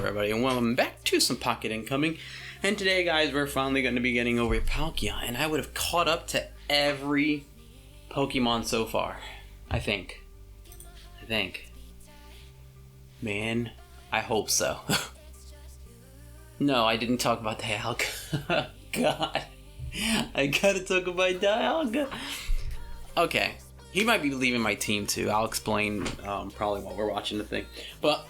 everybody, and welcome back to some Pocket Incoming. And today, guys, we're finally going to be getting over Palkia, and I would have caught up to every Pokemon so far. I think. Man, I hope so. No, I didn't talk about Dialga. God. I gotta talk about Dialga. Okay. He might be leaving my team too. I'll explain probably while we're watching the thing. But,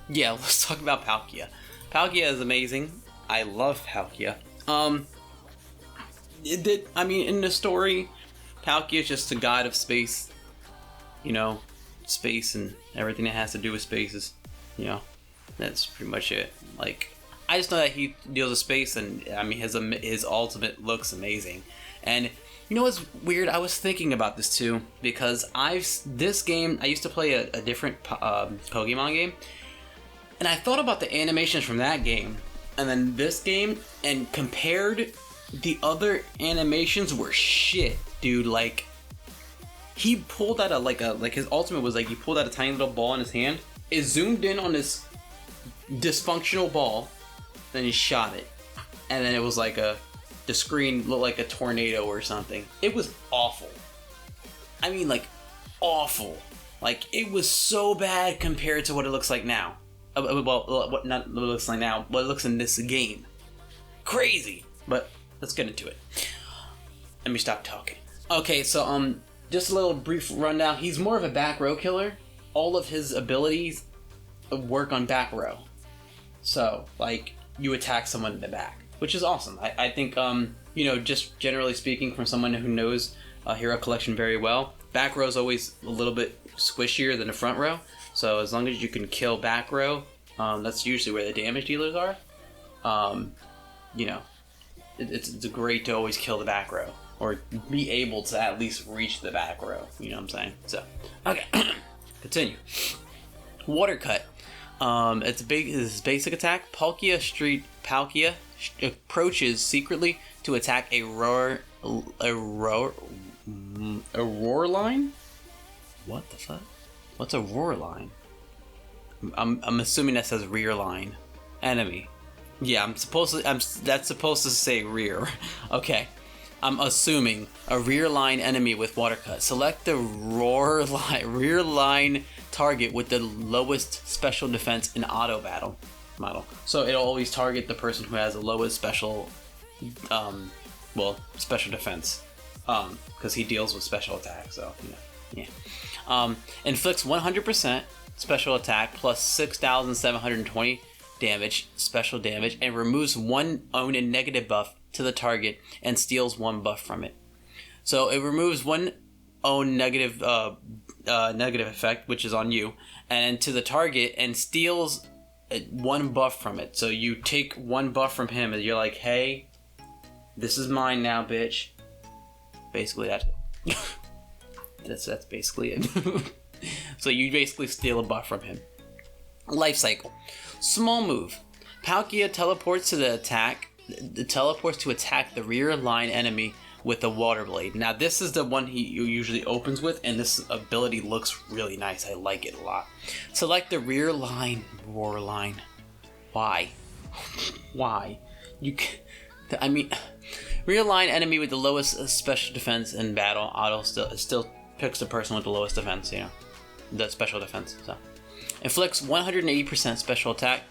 yeah, let's talk about Palkia. Palkia is amazing. I love Palkia. In the story, Palkia is just a god of space. You know, space and everything that has to do with spaces. You know, that's pretty much it. Like, I just know that he deals with space, and I mean, his ultimate looks amazing. And you know what's weird? I was thinking about this too, because this game I used to play a different Pokemon game, and I thought about the animations from that game and then this game, and compared, the other animations were shit, dude. Like, he pulled out his ultimate was like he pulled out a tiny little ball in his hand. It zoomed in on this dysfunctional ball, then he shot it, and then it was like the screen looked like a tornado or something. It was awful. I mean, like, awful. Like, it was so bad compared to what it looks like now. Well, not what it looks like now, what it looks in this game. Crazy. But let's get into it. Let me stop talking. Okay, so just a little brief rundown. He's more of a back row killer. All of his abilities work on back row. So, like, you attack someone in the back, which is awesome. I think, you know, just generally speaking, from someone who knows Hero Collection very well, back row is always a little bit squishier than the front row. So as long as you can kill back row, that's usually where the damage dealers are. You know, it's great to always kill the back row, or be able to at least reach the back row. You know what I'm saying? So, okay, continue. Water Cut. It's his basic attack. Palkia approaches secretly to attack a roar line? What the fuck? What's a roar line? I'm assuming that says rear line enemy. Yeah, that's supposed to say rear. Okay. I'm assuming a rear line enemy with Water Cut. Select the rear line target with the lowest special defense in auto battle model. So it'll always target the person who has the lowest special defense. Because he deals with special attack, so yeah. Inflicts 100% special attack plus 6,720 damage, special damage, and removes one own and negative buff to the target and steals one buff from it. So it removes one own negative effect, which is on you, and to the target, and steals one buff from it. So you take one buff from him, and you're like, hey, this is mine now, bitch. Basically, that's basically it. So you basically steal a buff from him. Life cycle. Small move. Palkia teleports to attack the rear line enemy with the water blade. Now this is the one he usually opens with, and this ability looks really nice. I like it a lot. Select the rear line roar line. Why? Rear line enemy with the lowest special defense in battle. Auto still picks the person with the lowest defense, you know, the special defense. So inflicts 180% special attack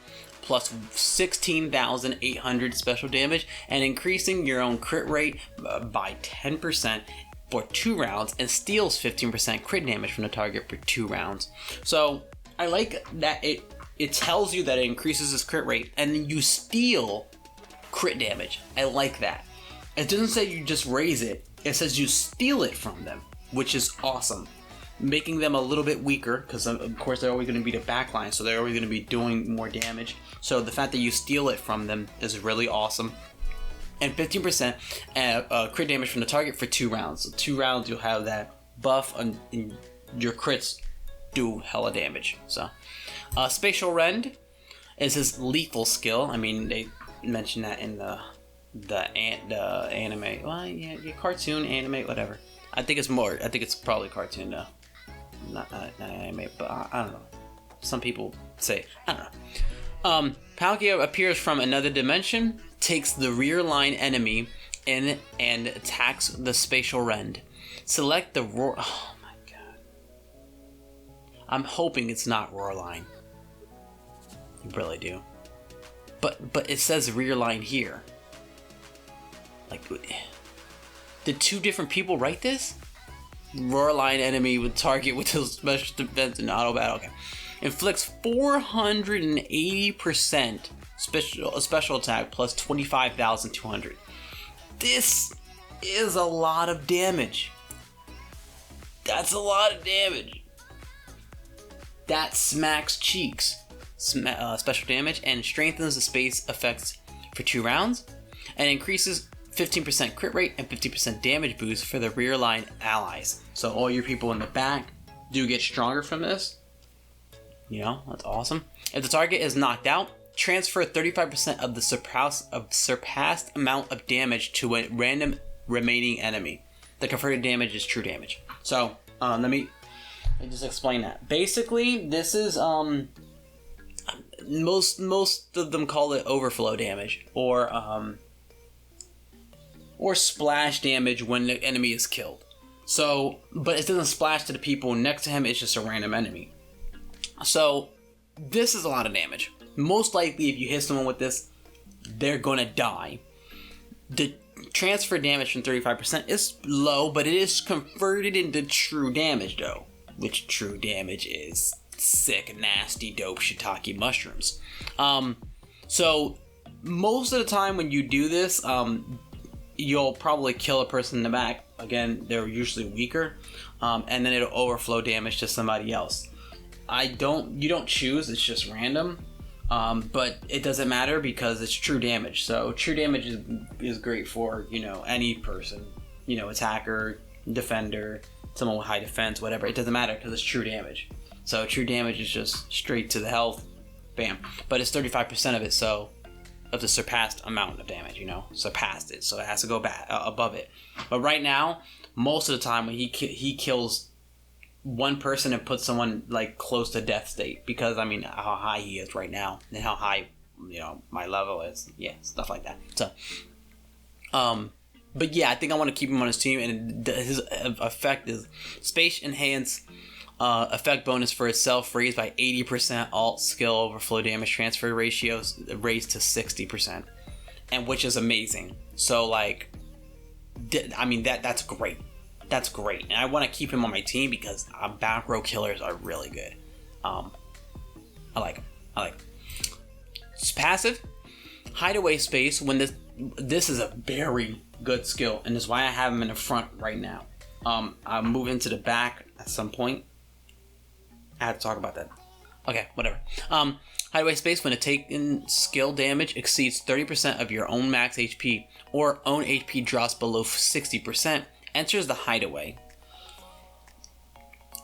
plus 16,800 special damage, and increasing your own crit rate by 10% for 2 rounds, and steals 15% crit damage from the target for 2 rounds. So I like that it tells you that it increases its crit rate, and then you steal crit damage. I like that. It doesn't say you just raise it. It says you steal it from them, which is awesome. Making them a little bit weaker, because of course they're always going to be the backline, so they're always going to be doing more damage. So the fact that you steal it from them is really awesome. And 15% crit damage from the target for 2 rounds. So 2 rounds you'll have that buff, and your crits do hella damage. So Spatial Rend is his lethal skill. I mean, they mentioned that in the anime. Well, yeah, cartoon, anime, whatever. I think it's probably cartoon though. Not anime, but I don't know. some people say. I don't know. Palkia appears from another dimension, takes the rear line enemy in, and attacks the spatial rend. Select the roar. Oh my god. I'm hoping it's not roar line. I really do. But it says rear line here. Like, did two different people write this? Roar line enemy with target with his special defense and auto battle. Okay. Inflicts 480% special attack plus 25,200. This is a lot of damage. That's a lot of damage. That smacks cheeks. Special damage and strengthens the space effects for 2 rounds, and increases 15% crit rate and 50% damage boost for the rear line allies. So all your people in the back do get stronger from this. You know, that's awesome. If the target is knocked out, transfer 35% of the surpassed amount of damage to a random remaining enemy. The converted damage is true damage. So let me just explain that. Basically, this is most of them call it overflow damage or splash damage when the enemy is killed. So, but it doesn't splash to the people next to him. It's just a random enemy. So this is a lot of damage. Most likely, if you hit someone with this, they're gonna die. The transfer damage from 35% is low, but it is converted into true damage though, which true damage is sick, nasty, dope shiitake mushrooms. So most of the time when you do this, you'll probably kill a person in the back. Again, they're usually weaker, and then it'll overflow damage to somebody else. You don't choose, it's just random, but it doesn't matter because it's true damage. So true damage is great for, you know, any person, you know, attacker, defender, someone with high defense, whatever. It doesn't matter because it's true damage. So true damage is just straight to the health, bam. But it's 35% of it, so of the surpassed amount of damage, you know, surpassed it, so it has to go back above it. But right now, most of the time when he kills one person and puts someone like close to death state, because I mean how high he is right now and how high, you know, my level is, yeah, stuff like that. So, but yeah, I think I want to keep him on his team, and his effect is space enhance. Effect bonus for itself raised by 80%. Alt skill overflow damage transfer ratios raised to 60%, and which is amazing. So like, I mean that's great. That's great, and I want to keep him on my team because back row killers are really good. I like him. It's passive hideaway space. When this is a very good skill, and is why I have him in the front right now. I'll move into the back at some point. I had to talk about that. Okay, whatever. Hideaway space, when a taken skill damage exceeds 30% of your own max HP or own HP drops below 60%, enters the hideaway.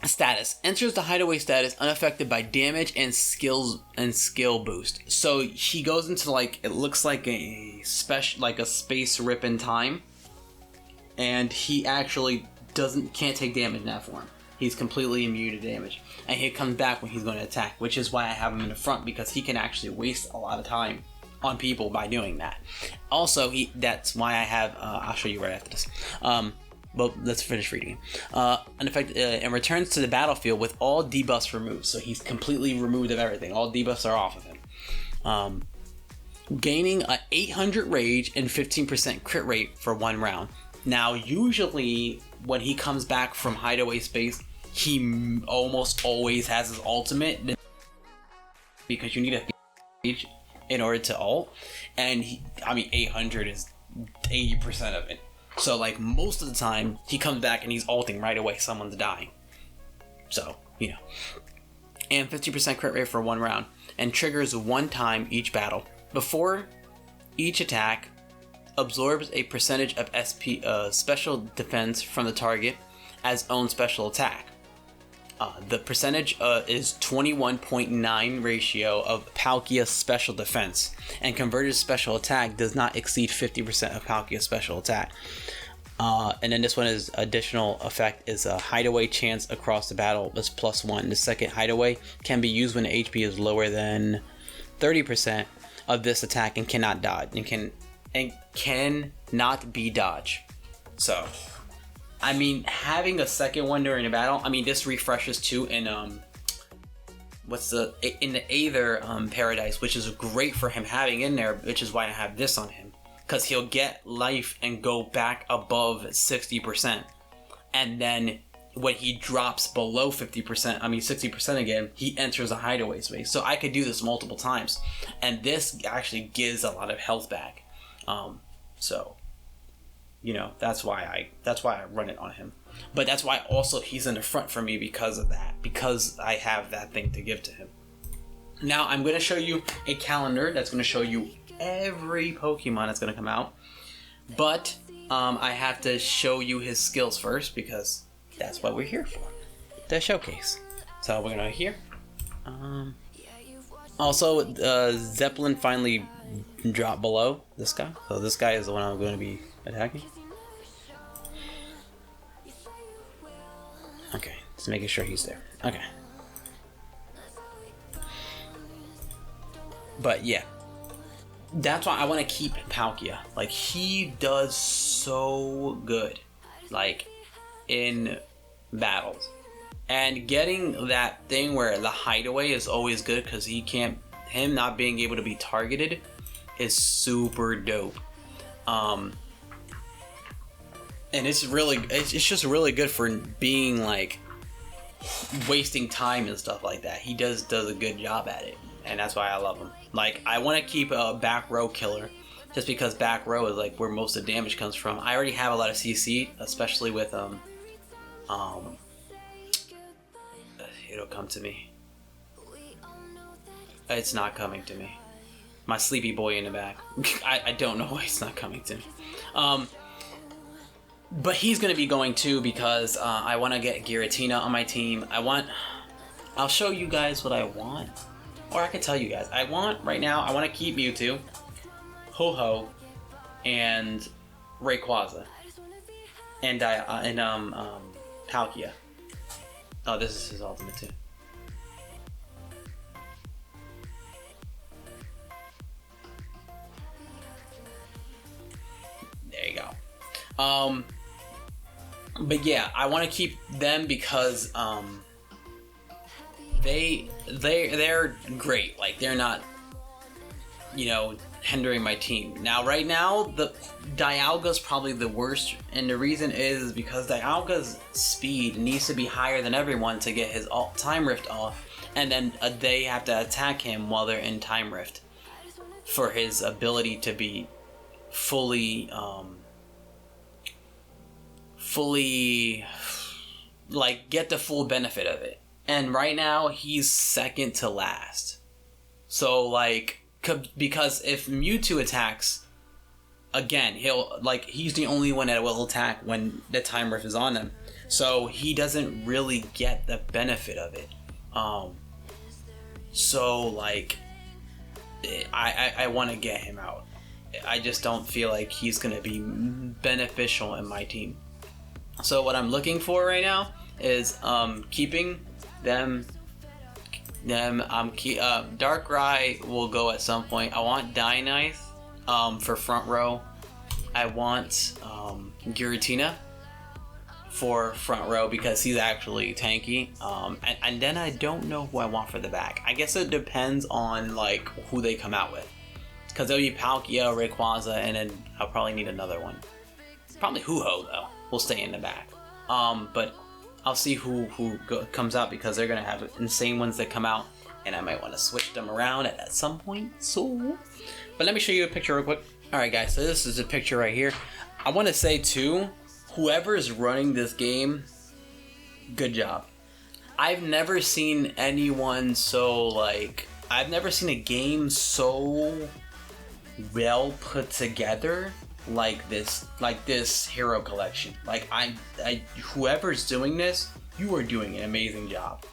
Status. Enters the hideaway status unaffected by damage and skill boost. So he goes into like, it looks like a space rip in time. And he actually can't take damage in that form. He's completely immune to damage. And he comes back when he's going to attack, which is why I have him in the front, because he can actually waste a lot of time on people by doing that. Also, that's why I have, I'll show you right after this. But let's finish reading. And returns to the battlefield with all debuffs removed. So he's completely removed of everything. All debuffs are off of him. Gaining a 800 rage and 15% crit rate for 1 round. Now, usually when he comes back from hideaway space, he almost always has his ultimate, because you need a rage in order to ult. And 800 is 80% of it. So like most of the time he comes back and he's ulting right away, someone's dying. So, you know. And 50% crit rate for 1 round, and triggers 1 time each battle. Before each attack, absorbs a percentage of special defense from the target as own special attack. The percentage is 21.9 ratio of Palkia's special defense, and converted special attack does not exceed 50% of Palkia's special attack. And then this one is additional effect is a Hideaway chance across the battle is +1. The second Hideaway can be used when the HP is lower than 30% of this attack and cannot dodge and cannot be dodged. So, I mean, having a second one during a battle, I mean, this refreshes too in in the Aether Paradise, which is great for him having in there, which is why I have this on him. Because he'll get life and go back above 60%. And then when he drops below 60% again, he enters a Hideaway space. So I could do this multiple times. And this actually gives a lot of health back. So, you know, that's why I run it on him. But that's why also he's in the front for me because of that. Because I have that thing to give to him. Now I'm going to show you a calendar that's going to show you every Pokemon that's going to come out, but I have to show you his skills first because that's what we're here for, the showcase. So we're going to here. Also, Zeppelin finally dropped below this guy, so this guy is the one I'm going to be attacking. Okay, just making sure he's there. Okay. But yeah. That's why I want to keep Palkia. Like, he does so good, like, in battles. And getting that thing where the Hideaway is always good because him not being able to be targeted is super dope. And it's just really good for being, like, wasting time and stuff like that. He does a good job at it. And that's why I love him. Like, I want to keep a back row killer, just because back row is like where most of the damage comes from. I already have a lot of CC, especially with it'll come to me. It's not coming to me. My sleepy boy in the back. I don't know why it's not coming to me. But he's gonna be going too because I want to get Giratina on my team. I'll show you guys what I want. Or I can tell you guys. Right now, I want to keep Mewtwo, Ho-Ho, and Rayquaza. And Palkia. Oh, this is his ultimate too. There you go. But yeah, I want to keep them because they're great. Like, they're not, you know, hindering my team. Now, right now, the Dialga's probably the worst, and the reason is because Dialga's speed needs to be higher than everyone to get his Time Rift off, and then they have to attack him while they're in Time Rift for his ability to be fully, like, get the full benefit of it. And right now, he's second to last. So, like, because if Mewtwo attacks, again, he's the only one that will attack when the Time Rift is on them. So, he doesn't really get the benefit of it. So, like, I want to get him out. I just don't feel like he's going to be beneficial in my team. So, what I'm looking for right now is keeping them. Darkrai will go at some point. I want Dianite for front row. I want Giratina for front row because he's actually tanky. And then I don't know who I want for the back. I guess it depends on, like, who they come out with. Because there'll be Palkia, Rayquaza, and then I'll probably need another one. Probably Ho-Ho, though. Will stay in the back. But I'll see who comes out because they're going to have insane ones that come out. And I might want to switch them around at some point. So, but let me show you a picture real quick. Alright guys, so this is a picture right here. I want to say too, whoever is running this game, good job. I've never seen anyone so, like, I've never seen a game so well put together like this hero collection. Like, whoever's doing this, you are doing an amazing job.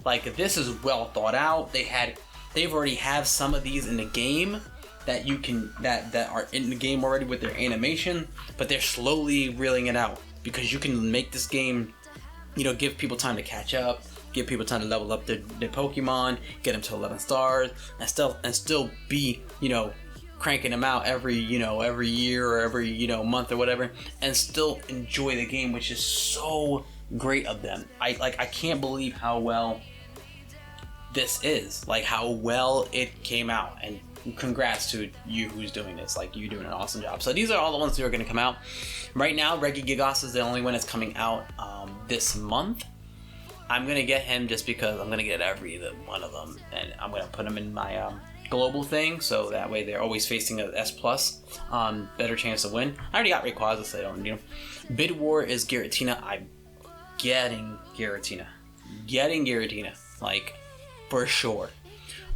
Like, this is well thought out. They've already have some of these in the game that you can that are in the game already with their animation, but they're slowly reeling it out because you can make this game, you know, give people time to catch up, give people time to level up their Pokemon, get them to 11 stars, and still be, you know, cranking them out every year or every, you know, month or whatever, and still enjoy the game, which is so great of them. I can't believe how well this is, like how well it came out, and congrats to you who's doing this. Like, you're doing an awesome job. So these are all the ones that are going to come out right now. Regigigas is the only one that's coming out this month. I'm going to get him just because I'm going to get every one of them, and I'm going to put them in my global thing, so that way they're always facing a S+, better chance to win. I already got Rayquaza, so I don't, you know. Bid War is Giratina. I'm getting Giratina, like, for sure.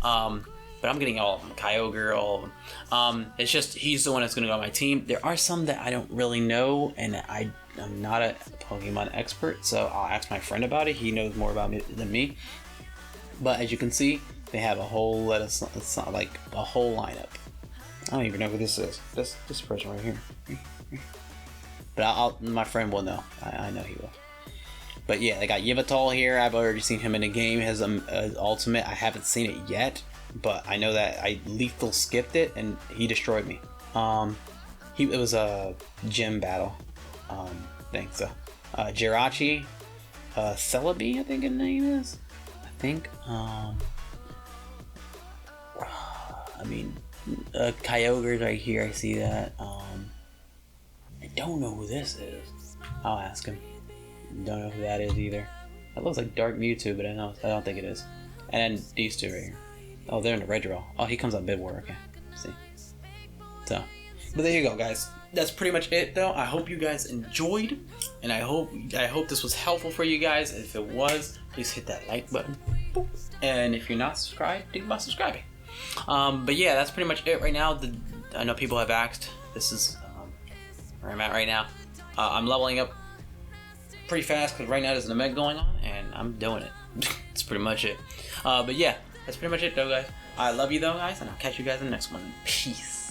But I'm getting all of them. Kyogre, all of them. It's just, he's the one that's going to go on my team. There are some that I don't really know, and I'm not a Pokemon expert, so I'll ask my friend about it. He knows more about it than me. But as you can see, they have a whole like a whole lineup. I don't even know who this is. This person right here. But my friend will know. I know he will. But yeah, they got Yveltal here. I've already seen him in a game. He has an ultimate. I haven't seen it yet, but I know that I lethal skipped it and he destroyed me. It was a gym battle thing. So Jirachi, Celebi, I think his name is. I mean, Kyogre's right here. I see that. I don't know who this is. I'll ask him. Don't know who that is either. That looks like Dark Mewtwo, but I don't think it is. And then these two right here. Oh, they're in the red draw. Oh, he comes on Bid War. Okay, see. So, but there you go, guys. That's pretty much it, though. I hope you guys enjoyed, and I hope this was helpful for you guys. If it was, please hit that like button. And if you're not subscribed, think about subscribing. But yeah, that's pretty much it right now. I know people have asked. This is where I'm at right now. I'm leveling up pretty fast because right now there's an event going on, and I'm doing it. That's pretty much it. But yeah, that's pretty much it, though, guys. I love you, though, guys, and I'll catch you guys in the next one. Peace.